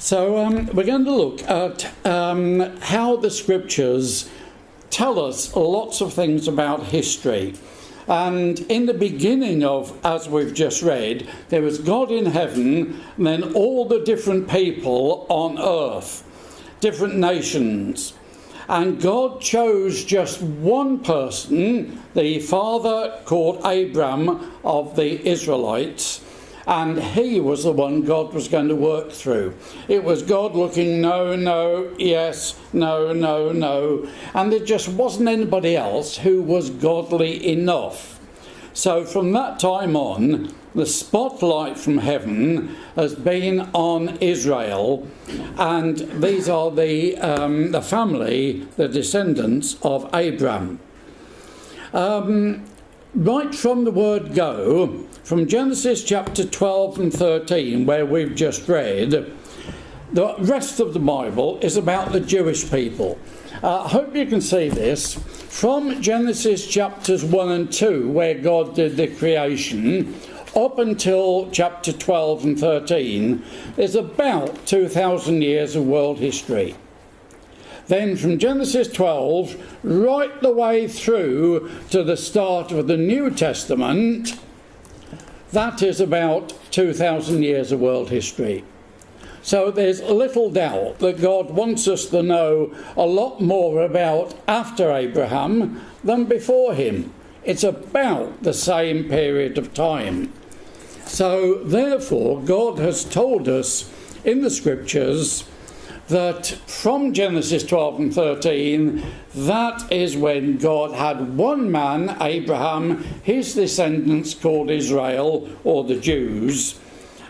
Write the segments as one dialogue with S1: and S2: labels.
S1: So we're going to look at how the scriptures tell us lots of things about history. And in the beginning of, as we've just read, there was God in heaven, and then all the different people on earth, different nations. And God chose just one person, the father called Abram of the Israelites, and he was the one God was going to work through. It was God looking, no, no, yes, no, no, no. And there just wasn't anybody else who was godly enough. So from that time on, the spotlight from heaven has been on Israel. And these are the family, the descendants of Abram. Right from the word go, from Genesis chapter 12 and 13, where we've just read, the rest of the Bible is about the Jewish people. I hope you can see this. From Genesis chapters 1 and 2, where God did the creation, up until chapter 12 and 13, there's about 2,000 years of world history. Then from Genesis 12 right the way through to the start of the New Testament, that is about 2,000 years of world history. So there's little doubt that God wants us to know a lot more about after Abraham than before him. It's about the same period of time. So therefore, God has told us in the scriptures that from Genesis 12 and 13, that is when God had one man, Abraham, his descendants called Israel, or the Jews,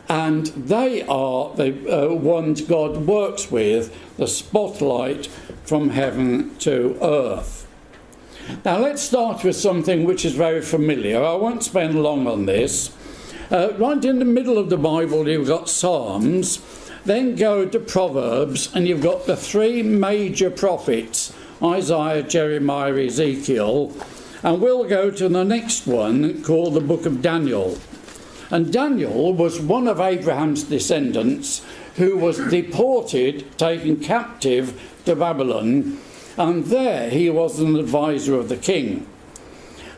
S1: and they are the ones God works with, the spotlight from heaven to earth. Now let's start with something which is very familiar. I won't spend long on this. Right in the middle of the Bible, you've got Psalms. Then go to Proverbs, and you've got the three major prophets, Isaiah, Jeremiah, Ezekiel. And we'll go to the next one, called the book of Daniel. And Daniel was one of Abraham's descendants who was deported, taken captive to Babylon. And there he was an advisor of the king.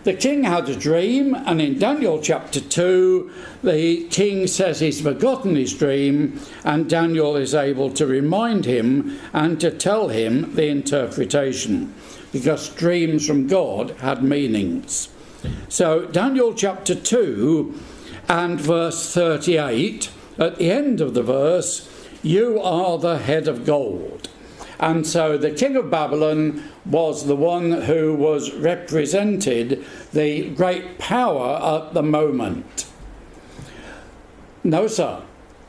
S1: The king had a dream, and in Daniel chapter 2, the king says he's forgotten his dream, and Daniel is able to remind him and to tell him the interpretation, because dreams from God had meanings. So Daniel chapter 2 and verse 38, at the end of the verse, you are the head of gold. And so the king of Babylon was the one who was represented the great power at the moment. No, sir,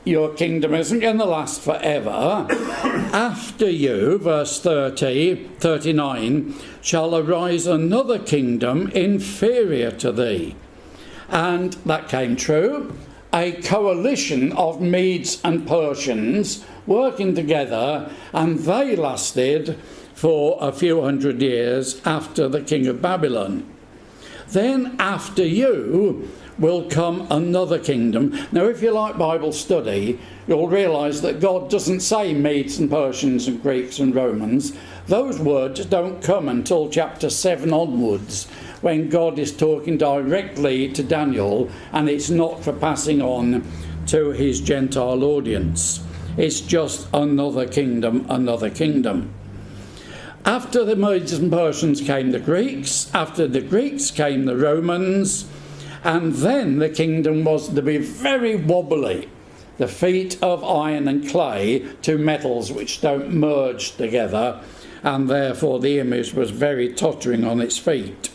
S1: your kingdom isn't going to last forever. After you, verse 39, shall arise another kingdom inferior to thee. And that came true. A coalition of Medes and Persians working together, and they lasted for a few hundred years after the king of Babylon. Then after you will come another kingdom. Now, if you like Bible study, you'll realise that God doesn't say Medes and Persians and Greeks and Romans. Those words don't come until chapter 7 onwards, when God is talking directly to Daniel, and it's not for passing on to his Gentile audience. It's just another kingdom, another kingdom. After the Medes and Persians came the Greeks, after the Greeks came the Romans, and then the kingdom was to be very wobbly, the feet of iron and clay, two metals which don't merge together, and therefore the image was very tottering on its feet.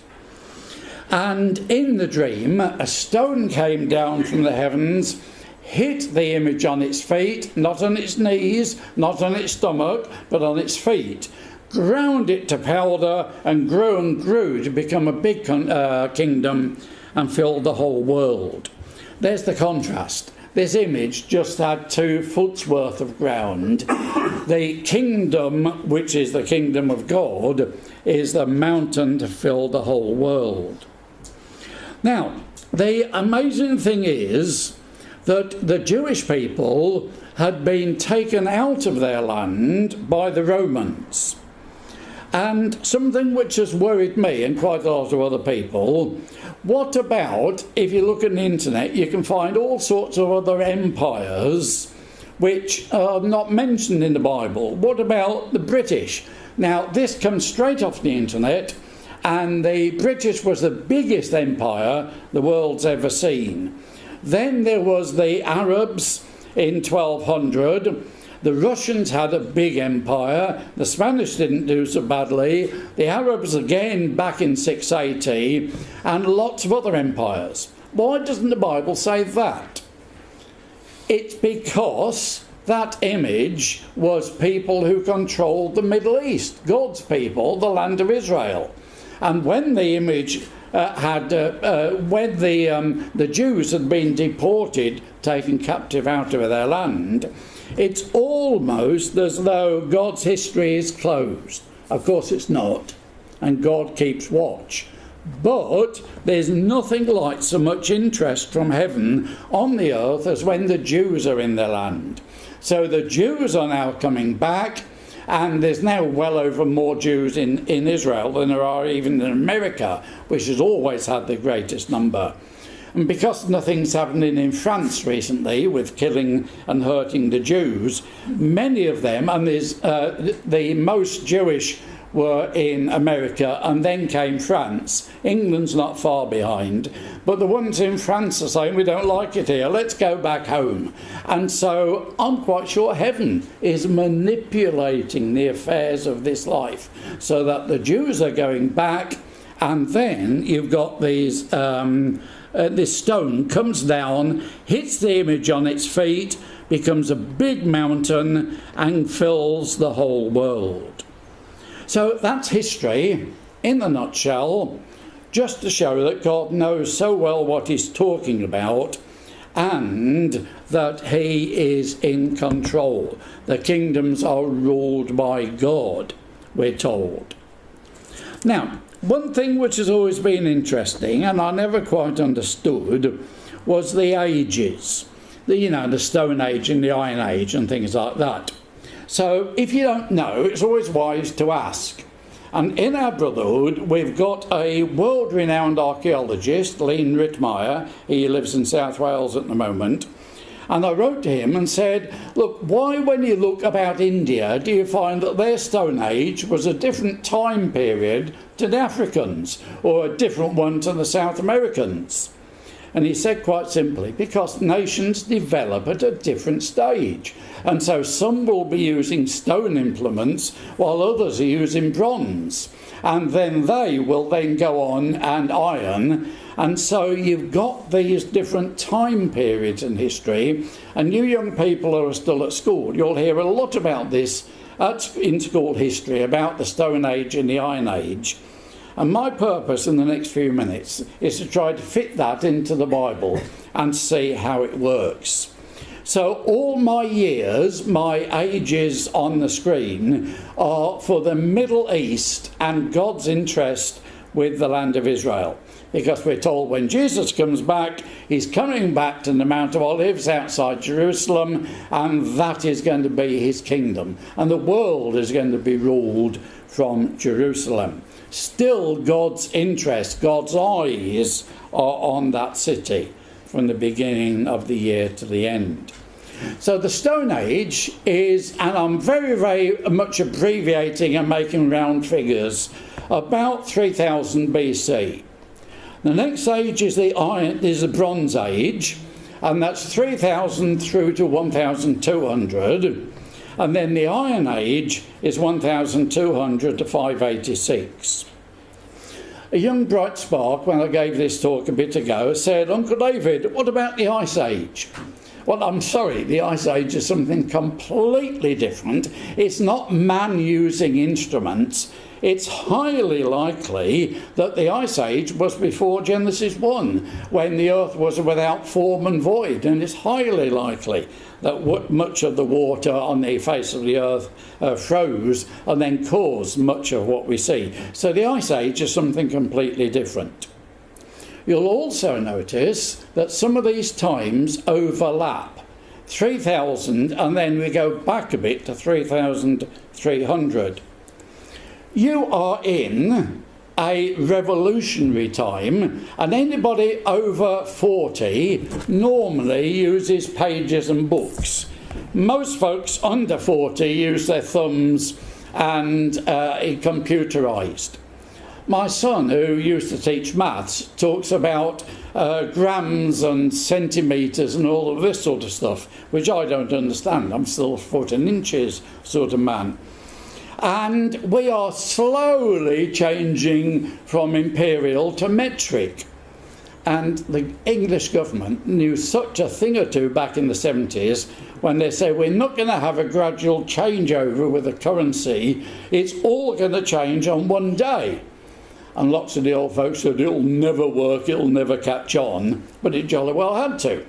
S1: And in the dream, a stone came down from the heavens, hit the image on its feet, not on its knees, not on its stomach, but on its feet, ground it to powder, and grew to become a big kingdom and filled the whole world. There's the contrast. This image just had 2 foot's worth of ground. The kingdom, which is the kingdom of God, is the mountain to fill the whole world. Now, the amazing thing is that the Jewish people had been taken out of their land by the Romans. And something which has worried me and quite a lot of other people, what about, if you look at the internet, you can find all sorts of other empires which are not mentioned in the Bible. What about the British? Now, this comes straight off the internet, and the British was the biggest empire the world's ever seen. Then there was the Arabs in 1200. The Russians had a big empire. The Spanish didn't do so badly. The Arabs again back in 680, and lots of other empires. Why doesn't the Bible say that? It's because that image was people who controlled the Middle East, God's people, the land of Israel. And when the image when the Jews had been deported, taken captive out of their land, it's almost as though God's history is closed. Of course it's not, and God keeps watch. But there's nothing like so much interest from heaven on the earth as when the Jews are in their land. So the Jews are now coming back, and there's now well over more Jews in Israel than there are even in America, which has always had the greatest number. And because nothing's happening in France recently with killing and hurting the Jews, many of them, and there's the most Jewish were in America, and then came France. England's not far behind, but the ones in France are saying, we don't like it here, let's go back home. And so I'm quite sure heaven is manipulating the affairs of this life so that the Jews are going back, and then you've got these this stone comes down, hits the image on its feet, becomes a big mountain, and fills the whole world. So that's history in a nutshell, just to show that God knows so well what he's talking about, and that he is in control. The kingdoms are ruled by God, we're told. Now, one thing which has always been interesting, and I never quite understood, was the ages. The Stone Age and the Iron Age and things like that. So if you don't know, it's always wise to ask. And in our brotherhood, we've got a world-renowned archaeologist, Lean Rittmeyer. He lives in South Wales at the moment. And I wrote to him and said, look, why when you look about India do you find that their Stone Age was a different time period to the Africans, or a different one to the South Americans? And he said quite simply, because nations develop at a different stage. And so some will be using stone implements while others are using bronze. And then they will then go on and iron. And so you've got these different time periods in history. And you young people who are still at school, you'll hear a lot about this in school history, about the Stone Age and the Iron Age. And my purpose in the next few minutes is to try to fit that into the Bible and see how it works. So all my years, my ages on the screen, are for the Middle East and God's interest with the land of Israel. Because we're told when Jesus comes back, he's coming back to the Mount of Olives outside Jerusalem, and that is going to be his kingdom. And the world is going to be ruled from Jerusalem. Still, God's interest, God's eyes are on that city from the beginning of the year to the end. So the Stone Age is, and I'm very, very much abbreviating and making round figures, about 3000 BC. The next age is the Bronze Age, and that's 3000 through to 1200. And then the Iron Age is 1200 to 586. A young bright spark, when I gave this talk a bit ago, said, Uncle David, what about the Ice Age? Well, I'm sorry, the Ice Age is something completely different. It's not man using instruments. It's highly likely that the Ice Age was before Genesis 1, when the earth was without form and void, and it's highly likely that much of the water on the face of the earth froze and then caused much of what we see. So the Ice Age is something completely different. You'll also notice that some of these times overlap. 3000, and then we go back a bit to 3300. You are in a revolutionary time, and anybody over 40 normally uses pages and books. Most folks under 40 use their thumbs and computerised. My son, who used to teach maths, talks about grams and centimetres and all of this sort of stuff, which I don't understand. I'm still foot and inches sort of man. And we are slowly changing from imperial to metric. And the English government knew such a thing or two back in the 70s when they said, we're not going to have a gradual changeover with the currency, it's all going to change on one day. And lots of the old folks said, it'll never work, it'll never catch on, but it jolly well had to.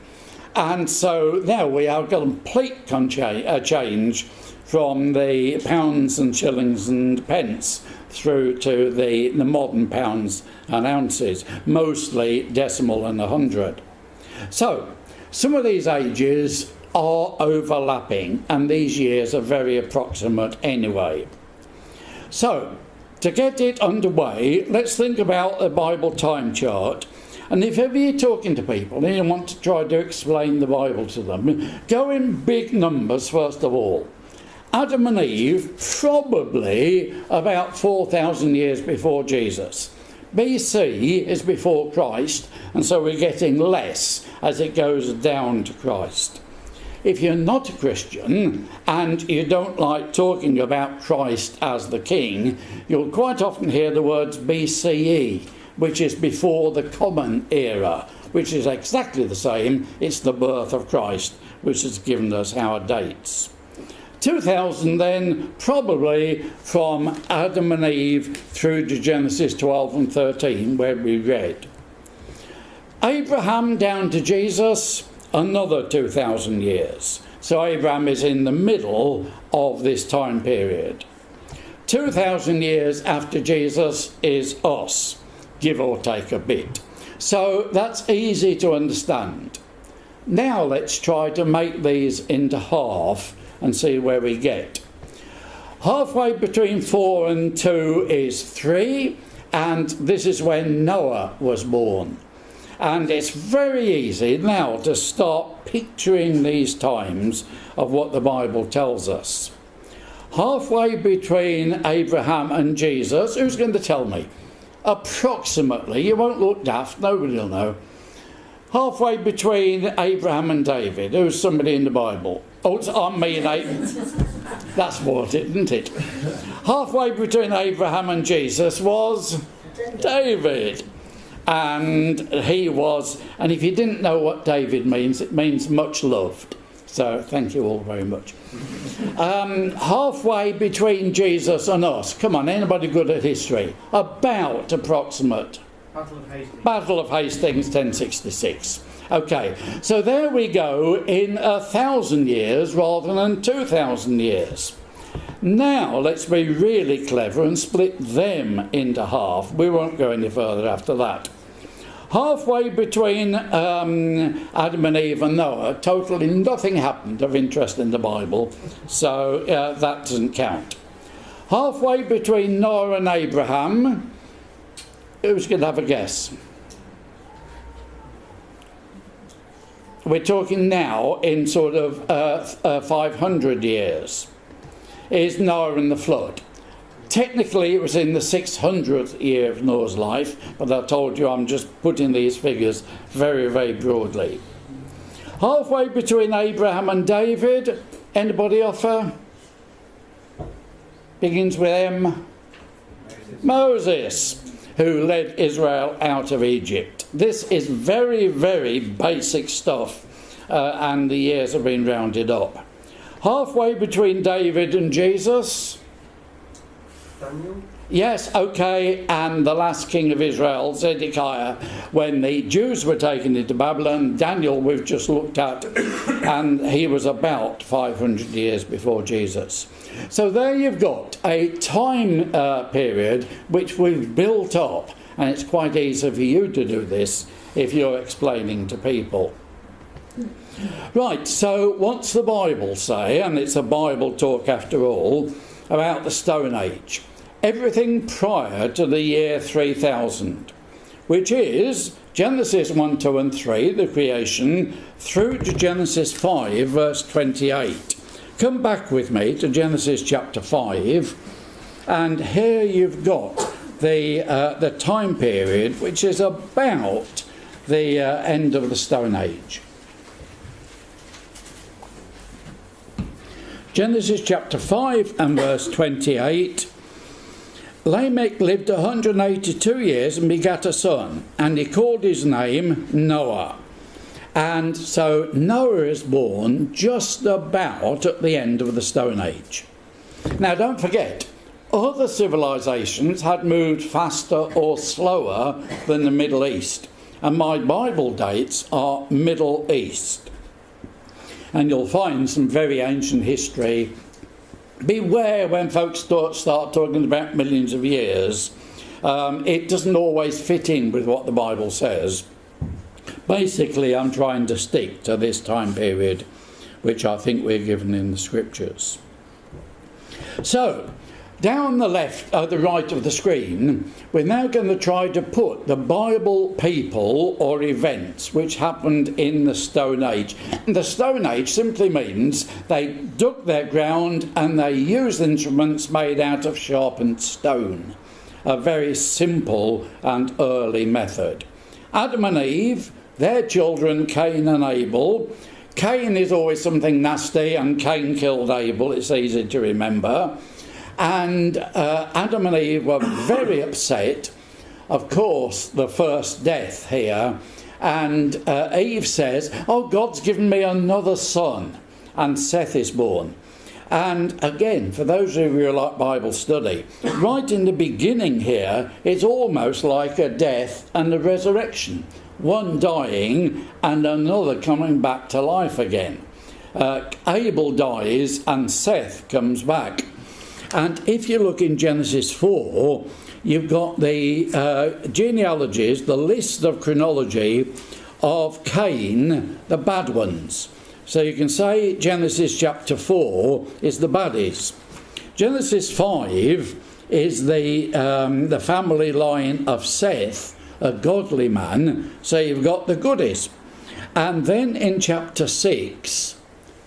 S1: And so now we have got a complete change from the pounds and shillings and pence through to the modern pounds and ounces, mostly decimal and 100. So some of these ages are overlapping, and these years are very approximate anyway. So to get it underway, let's think about the Bible time chart. And if ever you're talking to people and you want to try to explain the Bible to them, go in big numbers first of all. Adam and Eve, probably about 4,000 years before Jesus. BC is before Christ, and so we're getting less as it goes down to Christ. If you're not a Christian and you don't like talking about Christ as the King, you'll quite often hear the words BCE, which is before the Common Era, which is exactly the same. It's the birth of Christ, which has given us our dates. 2000 then, probably from Adam and Eve through to Genesis 12 and 13, where we read. Abraham down to Jesus, another 2,000 years. So Abraham is in the middle of this time period. 2,000 years after Jesus is us, give or take a bit. So that's easy to understand. Now let's try to make these into half and see where we get. Halfway between 4 and 2 is 3, and this is when Noah was born. And it's very easy now to start picturing these times of what the Bible tells us. Halfway between Abraham and Jesus, who's going to tell me? Approximately, you won't look daft, nobody will know. Halfway between Abraham and David, who's somebody in the Bible? Oh, it's on me and that's what it, isn't it? Halfway between Abraham and Jesus was David. And he was, and if you didn't know what David means, it means much loved. So thank you all very much. Halfway between Jesus and us. Come on, anybody good at history? About approximate. Battle of Hastings, 1066. Okay, so there we go in 1,000 years rather than 2,000 years. Now let's be really clever and split them into half. We won't go any further after that. Halfway between Adam and Eve and Noah, totally nothing happened of interest in the Bible, so that doesn't count. Halfway between Noah and Abraham, who's going to have a guess? We're talking now in sort of 500 years. Is Noah and the flood. Technically it was in the 600th year of Noah's life, but I told you I'm just putting these figures very, very broadly. Halfway between Abraham and David, anybody offer? Begins with M. Moses, who led Israel out of Egypt. This is very, very basic stuff, and the years have been rounded up. Halfway between David and Jesus.
S2: Daniel?
S1: Yes, okay, and the last king of Israel, Zedekiah, when the Jews were taken into Babylon. Daniel we've just looked at, and he was about 500 years before Jesus. So there you've got a time period which we've built up And it's quite easy for you to do this if you're explaining to people. Right, so what's the Bible say? And it's a Bible talk after all, about the Stone Age. Everything prior to the year 3000, which is Genesis 1, 2 and 3, the creation, through to Genesis 5, verse 28. Come back with me to Genesis chapter 5, and here you've got the time period, which is about the end of the Stone Age. Genesis chapter 5 and verse 28. Lamech lived 182 years and begat a son, and he called his name Noah. And so Noah is born just about at the end of the Stone Age. Now don't forget, other civilizations had moved faster or slower than the Middle East, and my Bible dates are Middle East. And you'll find some very ancient history. Beware when folks start talking about millions of years. It doesn't always fit in with what the Bible says. Basically, I'm trying to stick to this time period, which I think we're given in the Scriptures. So, down the right of the screen, we're now going to try to put the Bible people or events which happened in the Stone Age. And the Stone Age simply means they dug their ground and they used instruments made out of sharpened stone. A very simple and early method. Adam and Eve, their children Cain and Abel. Cain is always something nasty, and Cain killed Abel, it's easy to remember. And Adam and Eve were very upset. Of course, the first death here. And Eve says, oh, God's given me another son. And Seth is born. And again, for those of you who like Bible study, right in the beginning here, it's almost like a death and a resurrection. One dying and another coming back to life again. Abel dies and Seth comes back. And if you look in Genesis 4, you've got the genealogies, the list of chronology of Cain, the bad ones. So you can say Genesis chapter 4 is the baddies. Genesis 5 is the family line of Seth, a godly man. So you've got the goodies. And then in chapter 6,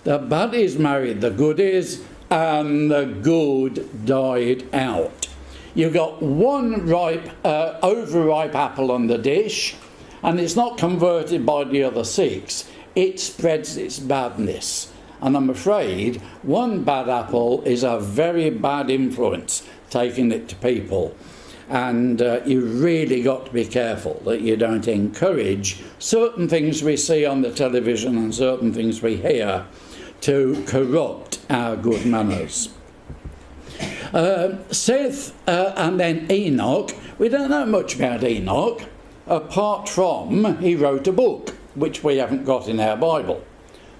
S1: the baddies married the goodies, and the good died out. You've got one overripe apple on the dish, and it's not converted by the other 6. It spreads its badness. And I'm afraid one bad apple is a very bad influence, taking it to people. And you've really got to be careful that you don't encourage certain things we see on the television and certain things we hear to corrupt our good manners. Seth and then Enoch. We don't know much about Enoch, apart from he wrote a book, which we haven't got in our Bible.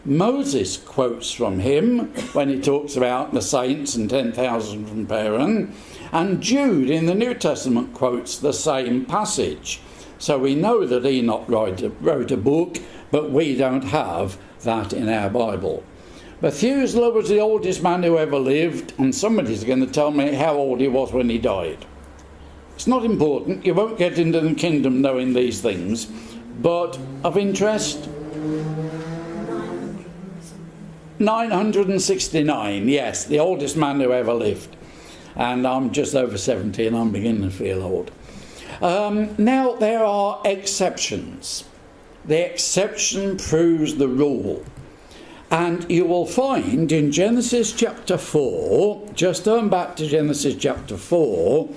S1: Moses quotes from him when he talks about the saints and 10,000 from Paran, and Jude in the New Testament quotes the same passage. So we know that Enoch wrote a book, but we don't have that in our Bible. Methuselah was the oldest man who ever lived, and somebody's going to tell me how old he was when he died. It's not important. You won't get into the kingdom knowing these things. But of interest? 969, yes, the oldest man who ever lived. And I'm just over 70 and I'm beginning to feel old. Now, there are exceptions. The exception proves the rule. And you will find in Genesis chapter 4, just turn back to Genesis chapter 4,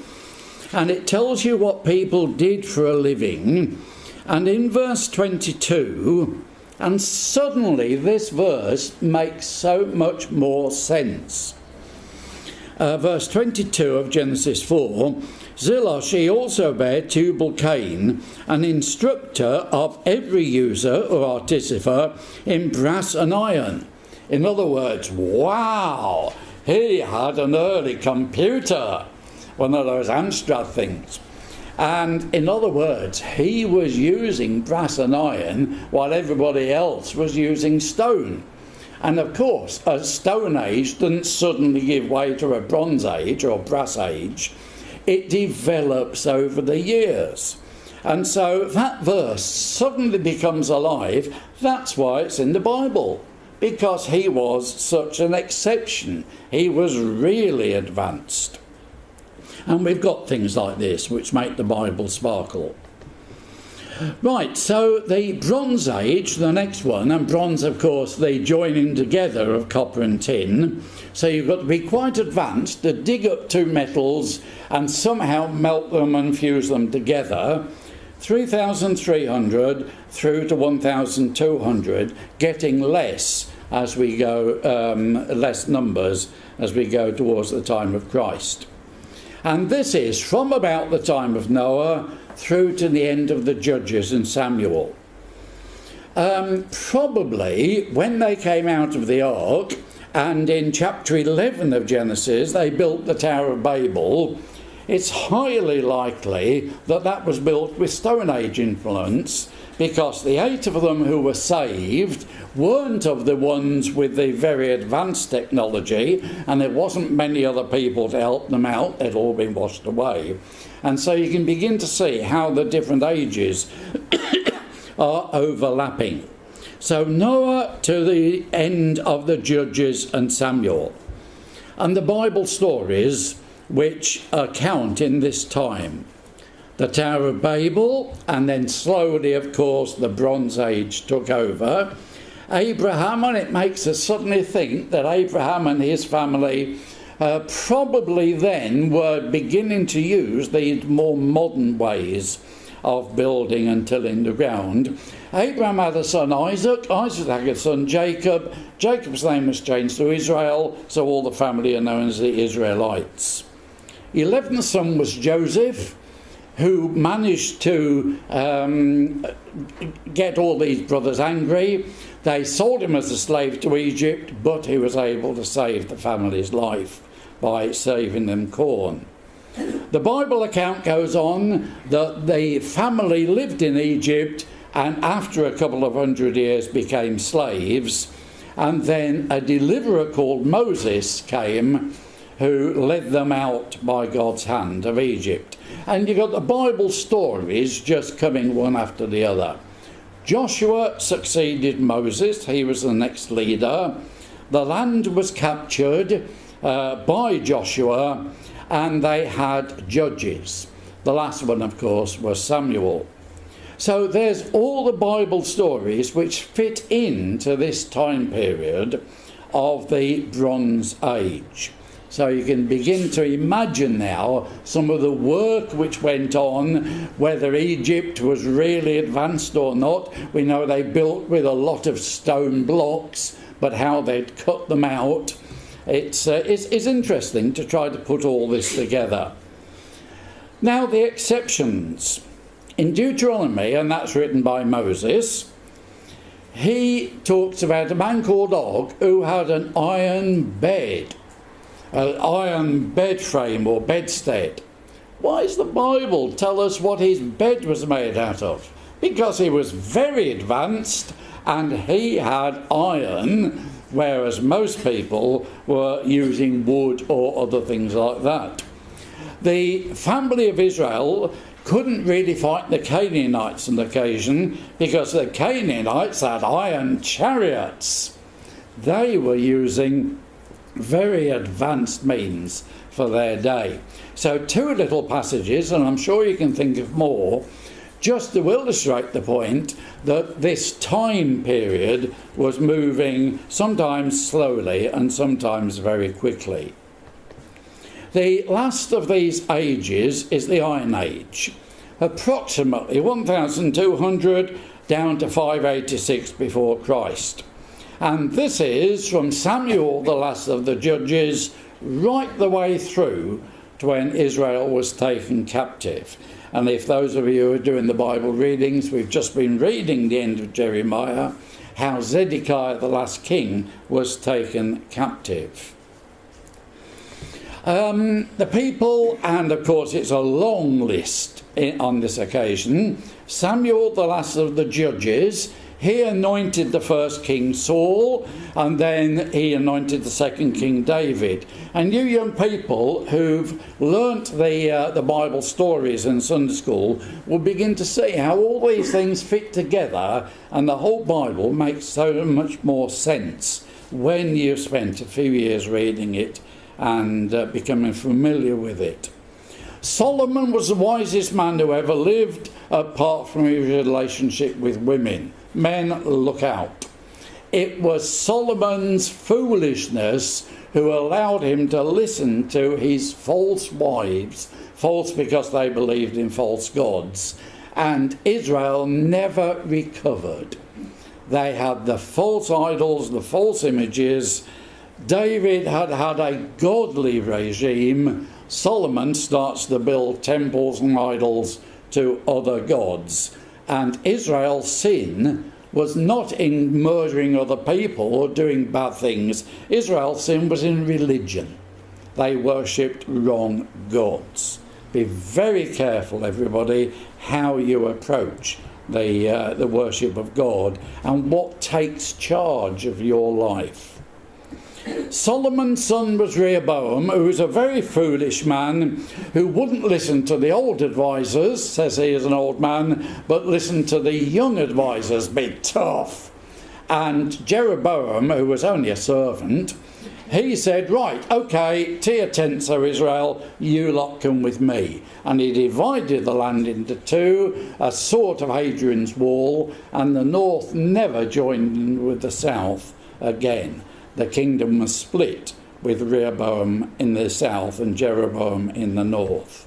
S1: and it tells you what people did for a living. And in verse 22, and suddenly this verse makes so much more sense. Verse 22 of Genesis 4, Zillah, she also bare Tubal-Cain, an instructor of every user or artificer in brass and iron. In other words, wow, he had an early computer, one of those Amstrad things. And in other words, he was using brass and iron while everybody else was using stone. And of course, a Stone Age didn't suddenly give way to a Bronze Age or Brass Age. It develops over the years. And so that verse suddenly becomes alive. That's why it's in the Bible, because he was such an exception. He was really advanced. And we've got things like this which make the Bible sparkle. Right, so the Bronze Age, the next one, and bronze, of course, the joining together of copper and tin. So you've got to be quite advanced to dig up two metals and somehow melt them and fuse them together. 3,300 through to 1,200, getting less as we go, less numbers as we go towards the time of Christ. And this is from about the time of Noah through to the end of the Judges and Samuel. Probably when they came out of the ark, and in chapter 11 of Genesis they built the Tower of Babel, it's highly likely that that was built with Stone Age influence, because the 8 of them who were saved weren't of the ones with the very advanced technology, and there wasn't many other people to help them out. They'd all been washed away. And so you can begin to see how the different ages are overlapping. So Noah to the end of the Judges and Samuel. And the Bible stories which account in this time. The Tower of Babel, and then slowly, of course, the Bronze Age took over. Abraham, and it makes us suddenly think that Abraham and his family probably then were beginning to use these more modern ways of building and tilling the ground. Abraham had a son Isaac, Isaac had a son Jacob, Jacob's name was changed to Israel, so all the family are known as the Israelites. 11th son was Joseph, who managed to get all these brothers angry. They sold him as a slave to Egypt, but he was able to save the family's life by saving them corn. The Bible account goes on that the family lived in Egypt and after a couple of 100 years became slaves, and then a deliverer called Moses came who led them out by God's hand of Egypt. And you've got the Bible stories just coming one after the other. Joshua succeeded Moses. He was the next leader. The land was captured by Joshua, and they had judges. The last one, of course, was Samuel. So there's all the Bible stories which fit into this time period of the Bronze Age. So you can begin to imagine now some of the work which went on, whether Egypt was really advanced or not. We know they built with a lot of stone blocks, but how they'd cut them out. It's interesting to try to put all this together. Now the exceptions. In Deuteronomy, and that's written by Moses, he talks about a man called Og who had an iron bed. An iron bed frame or bedstead. Why does the Bible tell us what his bed was made out of? Because he was very advanced and he had iron, whereas most people were using wood or other things like that. The family of Israel couldn't really fight the Canaanites on occasion because the Canaanites had iron chariots. They were using very advanced means for their day. So two little passages, and I'm sure you can think of more, just to illustrate the point that this time period was moving sometimes slowly and sometimes very quickly. The last of these ages is the Iron Age, approximately 1200 down to 586 before Christ. And this is from Samuel, the last of the judges, right the way through to when Israel was taken captive. And if those of you who are doing the Bible readings, we've just been reading the end of Jeremiah, how Zedekiah, the last king, was taken captive. The people, and of course it's a long list, on this occasion. Samuel, the last of the judges, he anointed the first king Saul, and then he anointed the second king David. And you young people who've learnt the Bible stories in Sunday school will begin to see how all these things fit together, and the whole Bible makes so much more sense when you've spent a few years reading it and becoming familiar with it. Solomon was the wisest man who ever lived, apart from his relationship with women. Men, look out. It was Solomon's foolishness who allowed him to listen to his false wives, false because they believed in false gods, and Israel never recovered. They had the false idols, the false images. David had had a godly regime. Solomon starts to build temples and idols to other gods. And Israel's sin was not in murdering other people or doing bad things. Israel's sin was in religion. They worshipped wrong gods. Be very careful, everybody, how you approach the worship of God and what takes charge of your life. Solomon's son was Rehoboam, who was a very foolish man who wouldn't listen to the old advisors, says he is an old man, but listened to the young advisors, be tough. And Jeroboam, who was only a servant, he said, right, okay, to your tents, O Israel, you lot come with me. And he divided the land into two, a sort of Hadrian's wall, and the north never joined in with the south again. The kingdom was split, with Rehoboam in the south and Jeroboam in the north.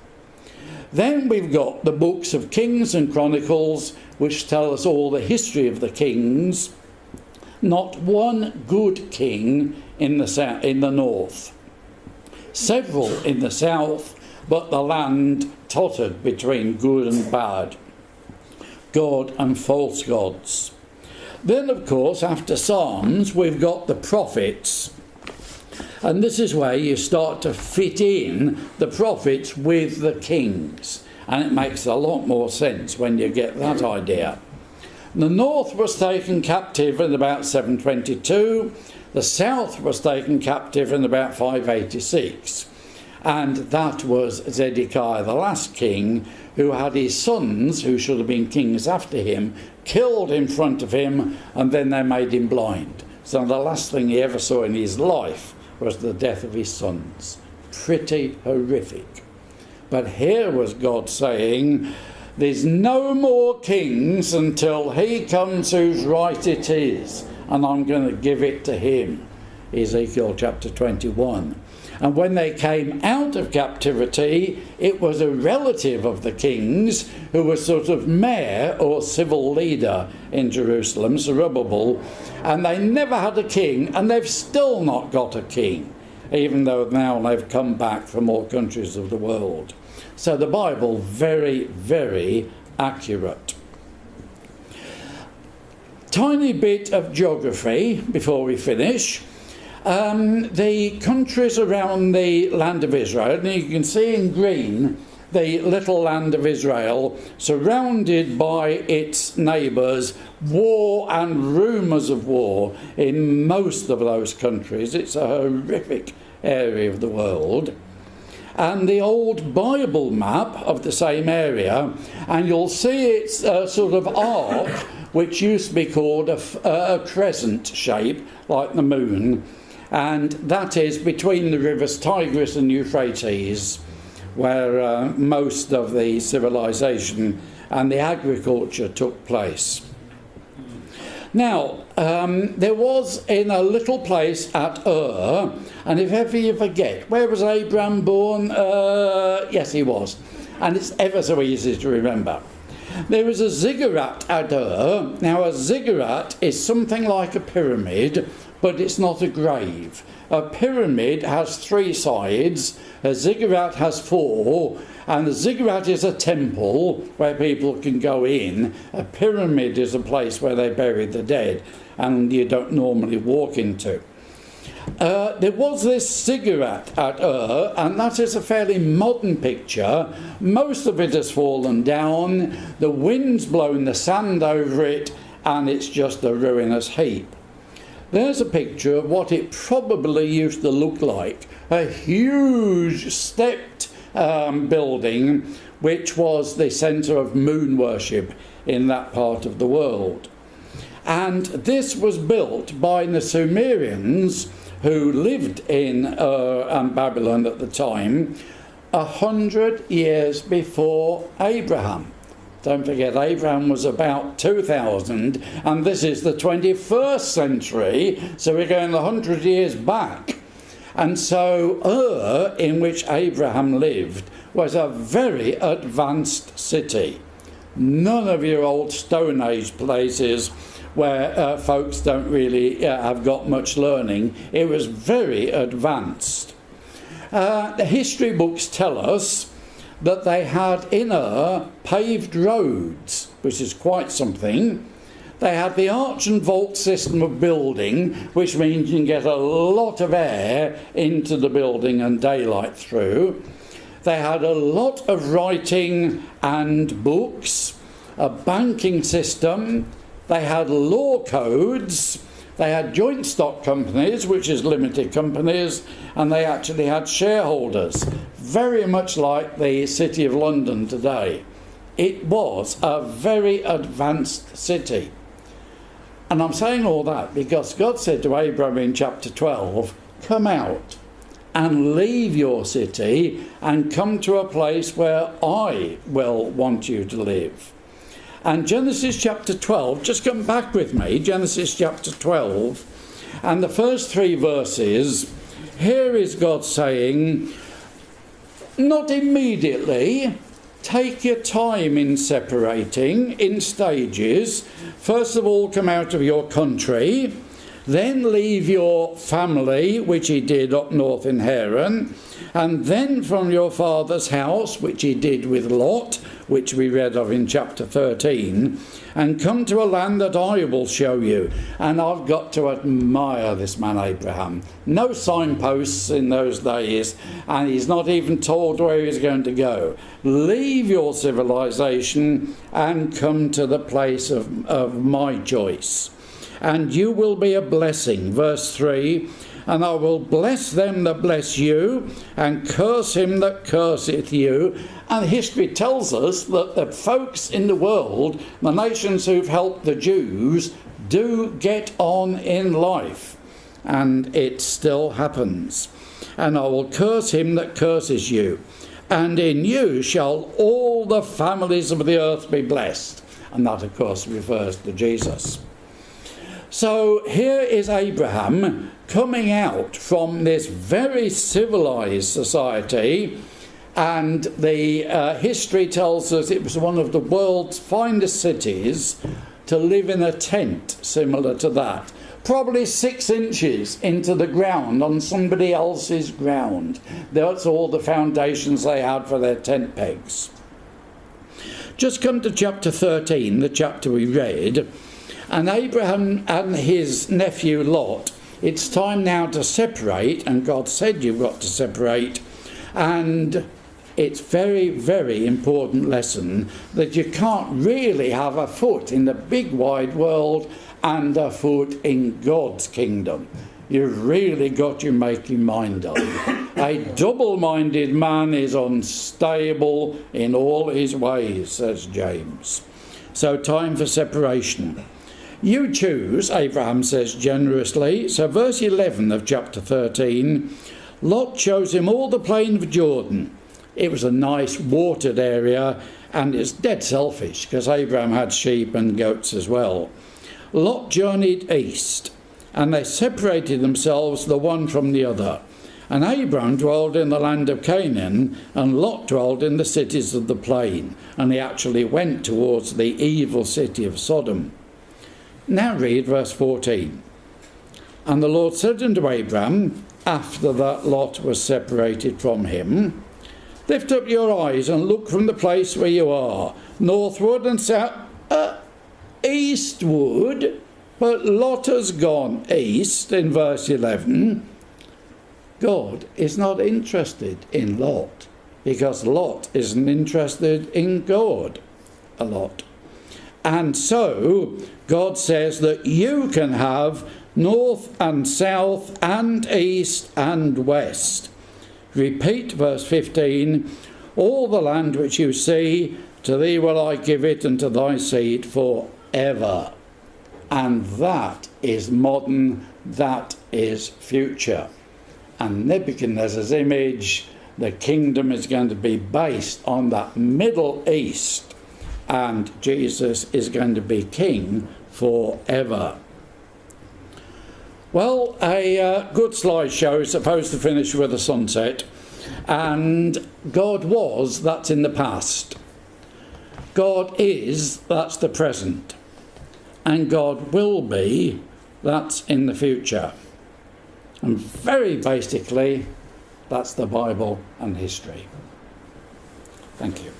S1: Then we've got the books of Kings and Chronicles, which tell us all the history of the kings. Not one good king in the north. Several in the south, but the land tottered between good and bad, God and false gods. Then, of course, after Psalms, we've got the prophets. And this is where you start to fit in the prophets with the kings. And it makes a lot more sense when you get that idea. The north was taken captive in about 722. The south was taken captive in about 586. And that was Zedekiah, the last king, who had his sons, who should have been kings after him, killed in front of him, and then they made him blind. So the last thing he ever saw in his life was the death of his sons. Pretty horrific. But here was God saying, there's no more kings until he comes whose right it is, and I'm going to give it to him. Ezekiel chapter 21. And when they came out of captivity, it was a relative of the kings who was sort of mayor or civil leader in Jerusalem, Zerubbabel, and they never had a king, and they've still not got a king, even though now they've come back from all countries of the world. So the Bible, very, very accurate. Tiny bit of geography before we finish. The countries around the land of Israel, and you can see in green the little land of Israel, surrounded by its neighbours, war and rumours of war in most of those countries. It's a horrific area of the world. And the old Bible map of the same area, and you'll see its sort of arc, which used to be called a crescent shape, like the moon, and that is between the rivers Tigris and Euphrates, where most of the civilization and the agriculture took place. Now, there was in a little place at Ur, and if ever you forget, where was Abraham born? Yes, he was. And it's ever so easy to remember. There was a ziggurat at Ur. Now, a ziggurat is something like a pyramid, but it's not a grave. A pyramid has 3 sides, a ziggurat has 4, and the ziggurat is a temple where people can go in. A pyramid is a place where they bury the dead, and you don't normally walk into. There was this cigarette at and that is a fairly modern picture. Most of it has fallen down, the wind's blown the sand over it, and it's just a ruinous heap. There's a picture of what it probably used to look like, a huge stepped building which was the centre of moon worship in that part of the world. And this was built by the Sumerians, who lived in Babylon at the time, 100 years before Abraham. Don't forget, Abraham was about 2000, and this is the 21st century, so we're going 100 years back. And so in which Abraham lived, was a very advanced city. None of your old Stone Age places where folks don't really have got much learning. It was very advanced. The history books tell us that they had paved roads, which is quite something. They had the arch and vault system of building, which means you can get a lot of air into the building and daylight through. They had a lot of writing and books, a banking system. They had law codes. They had joint stock companies, which is limited companies, and they actually had shareholders, very much like the City of London today. It was a very advanced city. And I'm saying all that because God said to Abraham in chapter 12, come out and leave your city and come to a place where I will want you to live. And Genesis chapter 12, just come back with me, Genesis chapter 12, and the first 3 verses, here is God saying, not immediately, take your time in separating, in stages. First of all, come out of your country, then leave your family, which he did up north in Haran, and then from your father's house, which he did with Lot, which we read of in chapter 13, and come to a land that I will show you. And I've got to admire this man Abraham. No signposts in those days, and he's not even told where he's going to go. Leave your civilization and come to the place of my choice. And you will be a blessing. Verse 3, and I will bless them that bless you, and curse him that curseth you. And history tells us that the folks in the world, the nations who've helped the Jews, do get on in life. And it still happens. And I will curse him that curses you, and in you shall all the families of the earth be blessed. And that, of course, refers to Jesus. So here is Abraham coming out from this very civilized society, and the history tells us it was one of the world's finest cities to live in a tent similar to that, probably 6 inches into the ground on somebody else's ground. That's all the foundations they had for their tent pegs. Just come to chapter 13, the chapter we read. And Abraham and his nephew Lot, it's time now to separate, and God said you've got to separate. And it's very, very important lesson that you can't really have a foot in the big wide world and a foot in God's kingdom. You've really got to make your mind up. A double-minded man is unstable in all his ways, says James. So time for separation. You choose, Abraham says generously. So verse 11 of chapter 13, Lot chose him all the plain of Jordan. It was a nice watered area, and it's dead selfish because Abraham had sheep and goats as well. Lot journeyed east, and they separated themselves the one from the other. And Abraham dwelled in the land of Canaan, and Lot dwelled in the cities of the plain. And he actually went towards the evil city of Sodom. Now read verse 14. And the Lord said unto Abraham, after that Lot was separated from him, lift up your eyes and look from the place where you are, northward and south, eastward. But Lot has gone east in verse 11, God is not interested in Lot, because Lot isn't interested in God a lot. And so God says that you can have north and south and east and west. Repeat verse 15, all the land which you see, to thee will I give it, and to thy seed forever. And that is modern, that is future. And Nebuchadnezzar's image, the kingdom is going to be based on that Middle East, and Jesus is going to be king forever. Well, a good slideshow is supposed to finish with a sunset, and God was, that's in the past. God is, that's the present. And God will be, that's in the future. And very basically, that's the Bible and history. Thank you.